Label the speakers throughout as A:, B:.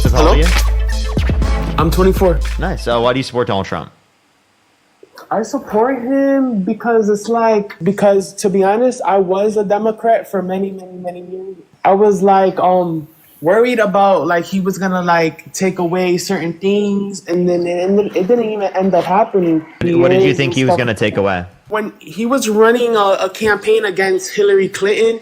A: Joseph, how old are you?
B: I'm 24.
A: Nice. Why do you support Donald Trump?
B: I support him because because to be honest, I was a Democrat for many, many, many years. I was worried about he was gonna take away certain things, and then it didn't even end up happening.
A: What did you think he was going to take away?
B: When he was running a campaign against Hillary Clinton,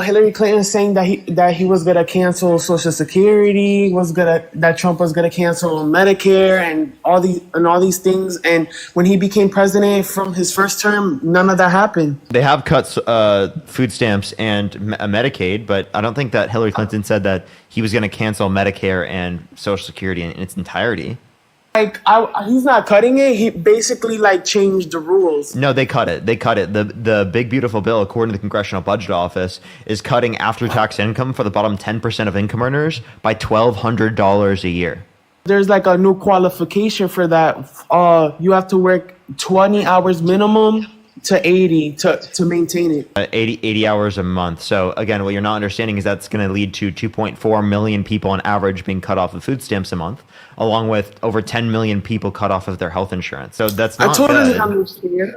B: Hillary Clinton saying that he was gonna cancel Social Security, that Trump was gonna cancel Medicare and all these things. And when he became president from his first term, none of that happened.
A: They have cut food stamps and Medicaid, but I don't think that Hillary Clinton said that he was going to cancel Medicare and Social Security in its entirety.
B: He's not cutting it. He basically changed the rules.
A: No, they cut it. The big beautiful bill, according to the Congressional Budget Office, is cutting after-tax income for the bottom 10% of income earners by $1,200 a year.
B: There's a new qualification for that. You have to work 20 hours minimum to 80 to maintain it.
A: 80 hours a month. So again, what you're not understanding is that's going to lead to 2.4 million people on average being cut off of food stamps a month, along with over 10 million people cut off of their health insurance. So that's not
B: I totally
A: good.
B: understand.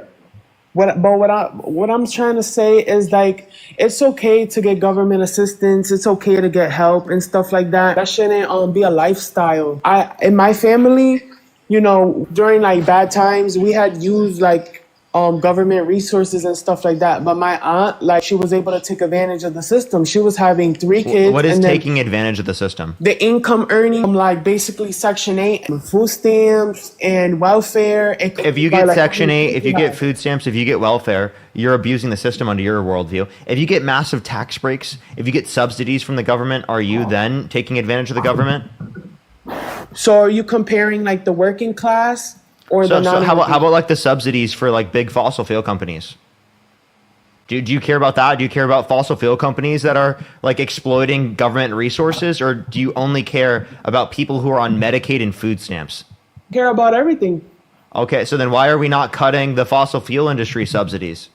B: What I'm trying to say is it's okay to get government assistance. It's okay to get help and stuff like that. That shouldn't be a lifestyle. In my family, during bad times, we had used government resources and stuff like that. But my aunt, she was able to take advantage of the system. She was having 3 kids.
A: What is taking advantage of the system?
B: The income earning, basically Section 8, food stamps and welfare.
A: If you get Section 8, if you get food stamps, if you get welfare, you're abusing the system under your worldview. If you get massive tax breaks, if you get subsidies from the government, are you then taking advantage of the government?
B: So are you comparing the working class? Or
A: so how about the subsidies for big fossil fuel companies? Do you care about that? Do you care about fossil fuel companies that are exploiting government resources, or do you only care about people who are on Medicaid and food stamps?
B: I care about everything.
A: Okay, so then why are we not cutting the fossil fuel industry subsidies?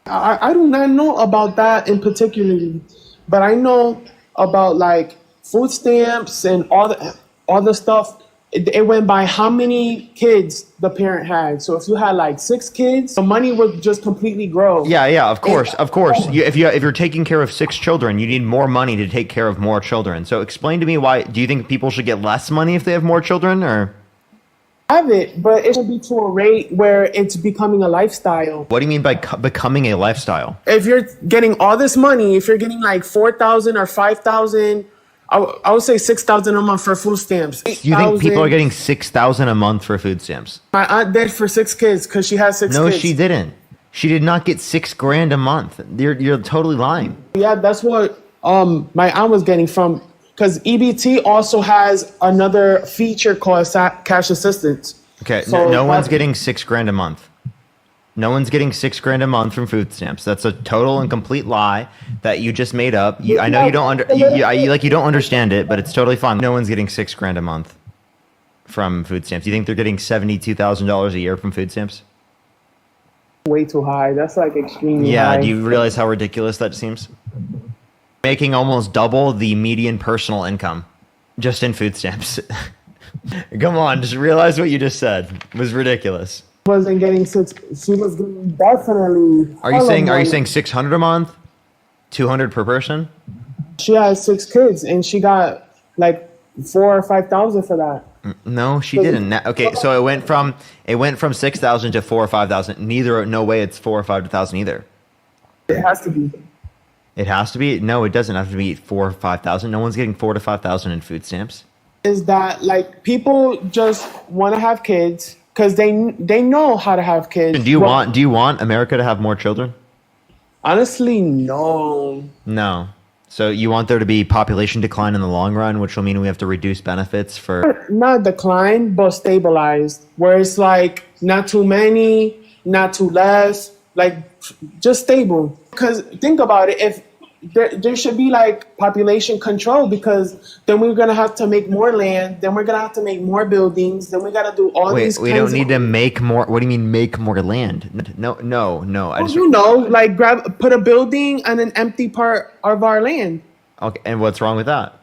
B: I do not know about that in particular, but I know about food stamps and all the stuff. It went by how many kids the parent had. So if you had 6 kids, the money would just completely grow.
A: Yeah, of course. If you're taking care of 6 children, you need more money to take care of more children. So explain to me, why do you think people should get less money if they have more children, or?
B: Have it, but it should be to a rate where it's becoming a lifestyle.
A: What do you mean by becoming a lifestyle?
B: If you're getting all this money, if you're getting 4,000 or 5,000, I would say 6,000 a month for food stamps.
A: You think people are getting 6,000 a month for food stamps?
B: My aunt did for 6 kids because she has 6 kids.
A: No, she didn't. She did not get $6,000 a month. You're totally lying.
B: Yeah, that's what my aunt was getting from, because EBT also has another feature called cash assistance.
A: Okay, so no one's getting $6,000 a month. No one's getting $6,000 a month from food stamps. That's a total and complete lie that you just made up. I know you don't you don't understand it, but it's totally fine. No one's getting $6,000 a month from food stamps. You think they're getting $72,000 a year from food stamps?
B: Way too high. That's extremely high.
A: Yeah. Do you realize how ridiculous that seems? Making almost double the median personal income just in food stamps. Come on, just realize what you just said. It was ridiculous.
B: Wasn't getting 6. She was getting definitely.
A: Are you saying 600 a month? 200 per person?
B: She has 6 kids and she got 4,000 or 5,000 for that.
A: No, she didn't. Okay, so it went from 6,000 to 4,000 or 5,000. No way it's 4,000 or 5,000 either.
B: It has to be.
A: It has to be? No, it doesn't have to be 4,000 or 5,000. No one's getting 4,000 to 5,000 in food stamps.
B: Is that people just want to have kids because they know how to have kids.
A: Do you want America to have more children?
B: Honestly, no.
A: No. So you want there to be population decline in the long run, which will mean we have to reduce benefits for...
B: Not decline, but stabilized. Where it's not too many, not too less, just stable. Because think about it, if there should be population control, because then we're going to have to make more land, then we're going to have to make more buildings, then we got to do all these
A: we don't need to make more. What do you mean make more land? No.
B: Put a building on an empty part of our land.
A: Okay, and what's wrong with that?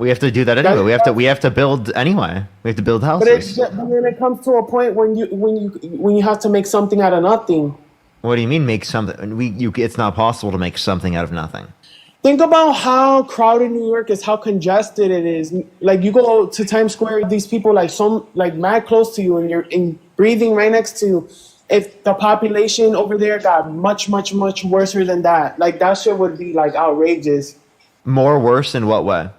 A: We have to do that anyway. We have to build anyway. We have to build
B: But
A: houses.
B: but then it comes to a point when you have to make something out of nothing.
A: What do you mean make something? It's not possible to make something out of nothing.
B: Think about how crowded New York is, how congested it is. Like you go to Times Square, these people like mad close to you, and you're breathing right next to you. If the population over there got much worse than that, like that shit would be like outrageous.
A: More worse in what way?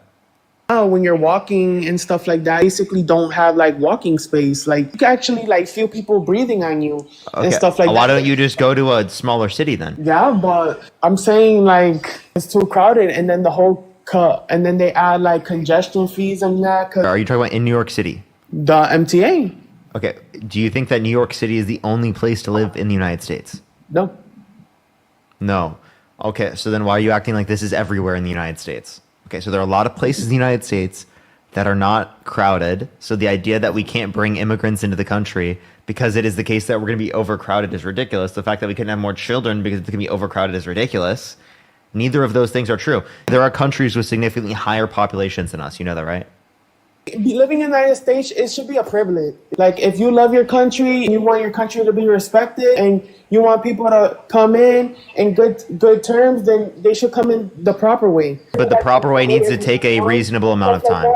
B: Now, when you're walking and stuff like that, basically don't have like walking space. Like you can actually like feel people breathing on you and stuff like that.
A: Why don't you just go to a smaller city then?
B: Yeah, but I'm saying like it's too crowded, and then the whole cut, and then they add like congestion fees and that.
A: Are you talking about in New York City?
B: The MTA.
A: Okay. Do you think that New York City is the only place to live in the United States?
B: No.
A: No. Okay. So then why are you acting like this is everywhere in the United States? Okay. So there are a lot of places in the United States that are not crowded. So the idea that we can't bring immigrants into the country because it is the case that we're going to be overcrowded is ridiculous. The fact that we couldn't have more children because it's going to be overcrowded is ridiculous. Neither of those things are true. There are countries with significantly higher populations than us. You know that, right?
B: Living in the United States, it should be a privilege. Like if you love your country and you want your country to be respected and you want people to come in good terms, then they should come in the proper way.
A: But the proper way needs to take a reasonable amount of time.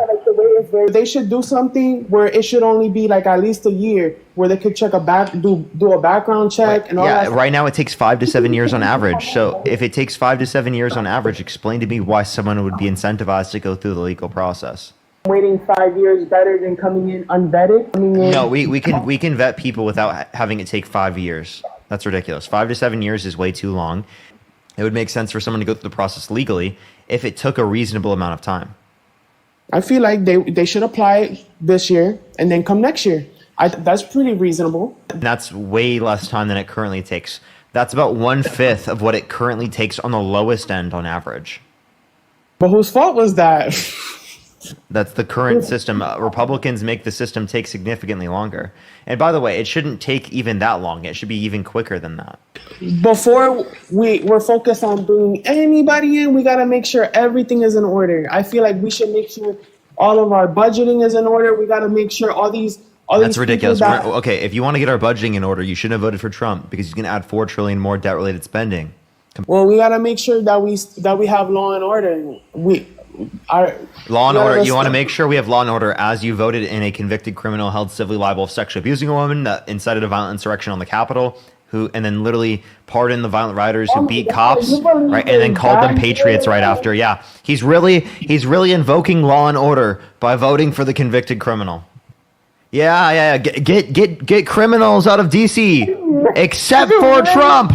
B: They should do something where it should only be like at least a year, where they could check do a background check and all that.
A: Yeah, right now it takes 5 to 7 years on average. So if it takes 5 to 7 years on average, explain to me why someone would be incentivized to go through the legal process.
B: Waiting 5 years better than coming in unvetted.
A: No, we can vet people without having it take 5 years. That's ridiculous. 5 to 7 years is way too long. It would make sense for someone to go through the process legally if it took a reasonable amount of time.
B: I feel like they should apply this year and then come next year. That's pretty reasonable.
A: And that's way less time than it currently takes. That's about 1/5 of what it currently takes on the lowest end on average.
B: But whose fault was that?
A: That's the current system. Republicans make the system take significantly longer. And by the way, it shouldn't take even that long. It should be even quicker than that.
B: Before we're focused on bringing anybody in, we got to make sure everything is in order. I feel like we should make sure all of our budgeting is in order. We got to make sure all these
A: That's ridiculous. Okay, if you want to get our budgeting in order, you shouldn't have voted for Trump because he's going to add $4 trillion more debt-related spending.
B: Well, we got to make sure that we have law and order.
A: Law and order. You want to make sure we have law and order as you voted in a convicted criminal held civilly liable of sexually abusing a woman that incited a violent insurrection on the Capitol, and then literally pardoned the violent rioters who beat cops, right, and then called them patriots right after. Yeah, he's really invoking law and order by voting for the convicted criminal. Yeah. Get criminals out of DC, except for Trump.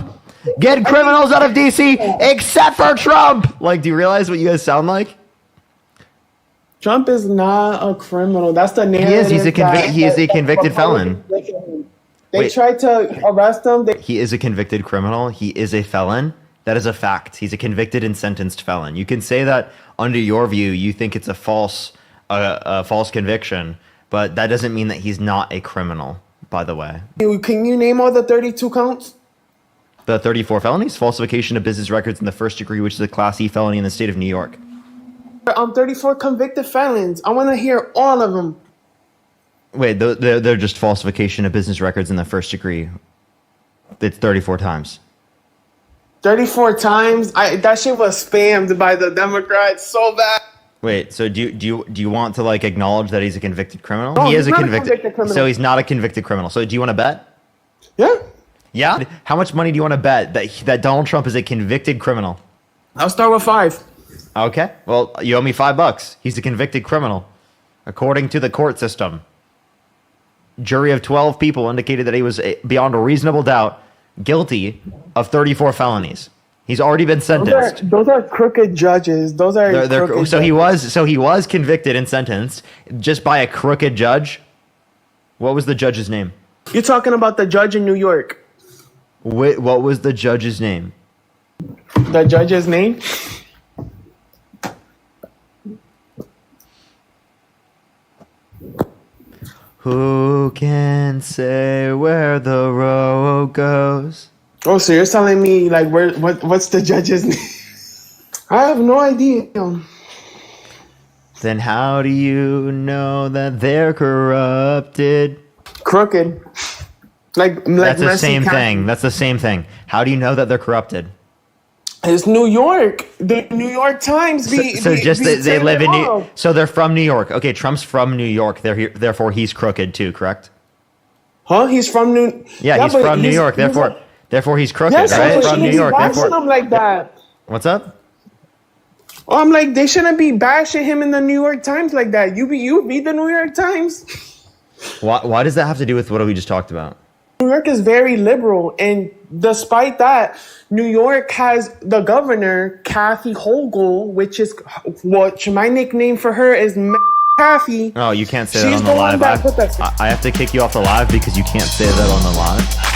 A: Get criminals out of DC, except for Trump. Like, do you realize what you guys sound like?
B: Trump is not a criminal. That's the narrative.
A: He is. He is a convicted felon.
B: They tried to arrest him.
A: He is a convicted criminal. He is a felon. That is a fact. He's a convicted and sentenced felon. You can say that under your view, you think it's a false conviction, but that doesn't mean that he's not a criminal, by the way.
B: Can you name all the 32 counts?
A: The 34 felonies: falsification of business records in the first degree, which is a Class E felony in the state of New York.
B: 34 convicted felons. I want to hear all of them.
A: Wait, they're just falsification of business records in the first degree. It's 34 times.
B: 34 times? That shit was spammed by the Democrats so bad.
A: Wait, so do you want to like acknowledge that he's a convicted criminal?
B: No,
A: He is
B: he's
A: a
B: not
A: convicted
B: criminal.
A: So he's not a convicted criminal. So do you want to bet?
B: Yeah.
A: Yeah? How much money do you want to bet that Donald Trump is a convicted criminal?
B: I'll start with 5.
A: Okay. Well, you owe me $5. He's a convicted criminal, according to the court system. Jury of 12 people indicated that he was beyond a reasonable doubt guilty of 34 felonies. He's already been sentenced.
B: Those are crooked judges. Those are crooked judges.
A: He was convicted and sentenced just by a crooked judge. What was the judge's name?
B: You're talking about the judge in New York.
A: What was the judge's name?
B: The judge's name?
A: Who can say where the road goes?
B: Oh, so you're telling me like what's the judge's name? I have no idea.
A: Then how do you know that they're corrupted?
B: Crooked. Like
A: That's the
B: Messi
A: same
B: County.
A: thing. That's the same thing. How do you know that they're corrupted?
B: It's New York. The New York Times
A: So just that they
B: turn
A: live
B: it
A: in
B: off.
A: So they're from New York. Okay, Trump's from New York. Therefore he's crooked too, correct?
B: Huh? He's from New.
A: Yeah, he's
B: but
A: from New York. Therefore he's crooked,
B: yes,
A: right?
B: but
A: From New
B: he's
A: York.
B: bashing
A: Therefore,
B: him like that.
A: what's up?
B: Oh, I'm like, they shouldn't be bashing him in the New York Times like that. You read the New York Times.
A: Why does that have to do with what we just talked about?
B: New York is very liberal, and despite that, New York has the governor, Kathy Hochul, which my nickname for her is Kathy.
A: Oh, you can't say
B: She's
A: that on the
B: the one
A: live.
B: that put that-
A: I have to kick you off the live because you can't say that on the live.